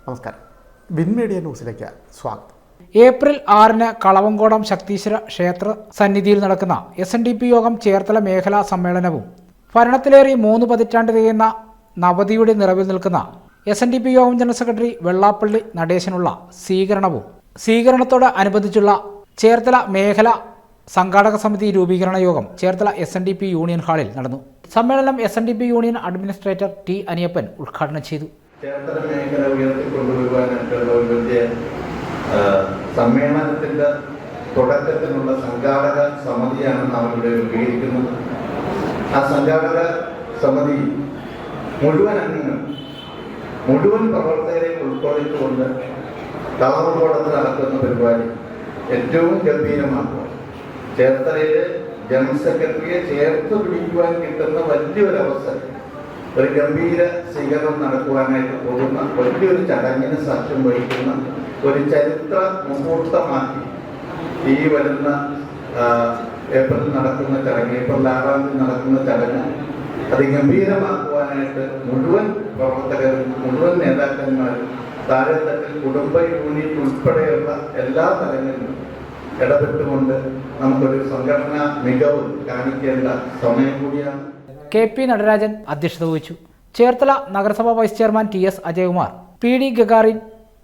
നമസ്കാരം. Win media ന്യൂസിലേക്ക് സ്വാഗതം. ഏപ്രിൽ 6-ന് കളവങ്കോടം ശക്തീശ്വര ക്ഷേത്ര സന്നിധിയിൽ നടക്കുന്ന SNDP യോഗം ചേർത്തല മേഖലാ സമ്മേളനവും ഭരണത്തിലേറി 3 പതിറ്റാണ്ട് തികയുന്ന നവതിയുടെ നിറവിൽ നിൽക്കുന്ന SNDP യോഗം ജനറൽ സെക്രട്ടറി വെള്ളാപ്പള്ളി നടേശനുള്ള സ്വീകരണത്തോട് അനുബന്ധിച്ചുള്ള ചേർത്തല മേഖല സംഘാടക സമിതി രൂപീകരണ യോഗം ചേർത്തല SNDP യൂണിയൻ ഹാളിൽ നടന്നു. സമ്മേളനം SNDP union administrator T. Aniyappan ഉദ്ഘാടനം ചെയ്തു. ചേർത്തല മേഖല ഉയർത്തിക്കൊണ്ടുവരുവാനായിട്ടുള്ള ഒരു വലിയ സമ്മേളനത്തിന്റെ തുടക്കത്തിനുള്ള സംഘാടക സമിതിയാണ് നാം ഇവിടെ രൂപീകരിക്കുന്നത്. ആ സംഘാടക സമിതി മുഴുവൻ അംഗങ്ങൾ, മുഴുവൻ പ്രവർത്തകരെയും ഉൾക്കൊള്ളിച്ചുകൊണ്ട് കളവങ്കോടത്ത് നടക്കുന്ന പരിപാടി ഏറ്റവും ഗംഭീരമാക്കുക. ചേർത്തലയിലെ ജനറൽ സെക്രട്ടറിയെ ചേർത്ത് പിടിക്കുവാൻ കിട്ടുന്ന വലിയൊരു അവസരം, ഒരു ഗംഭീര സ്വീകരണം നടക്കുവാനായിട്ട് പോകുന്ന വലിയൊരു ചടങ്ങിന് സാക്ഷ്യം വഹിക്കുന്ന ഒരു ചരിത്ര മുഹൂർത്തമാക്കി ഈ വരുന്ന ഏപ്രിൽ നടക്കുന്ന ചടങ്ങ്, ഏപ്രിൽ 6-ാം തീയതി നടക്കുന്ന ചടങ്ങ് അതിഗംഭീരമാക്കുവാനായിട്ട് മുഴുവൻ പ്രവർത്തകരും, മുഴുവൻ നേതാക്കന്മാരും, താഴെത്തട്ടിൽ കുടുംബ യൂണിയൻ ഉൾപ്പെടെയുള്ള എല്ലാ തലങ്ങളിലും ഇടപെട്ടുകൊണ്ട് നമുക്കൊരു സംഘടനാ മികവ് കാണിക്കേണ്ട സമയം കൂടിയാണ്. KP നടരാജൻ അധ്യക്ഷത വഹിച്ചു. ചേർത്തല നഗരസഭാ vice chairman TS Ajayakumar, PD Gagarin,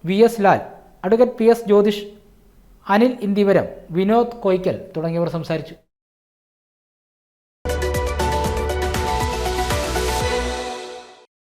VS Lal, advocate PS Jyothish, Anil Indivaram, Vinod Koyickal തുടങ്ങിയവർ സംസാരിച്ചു.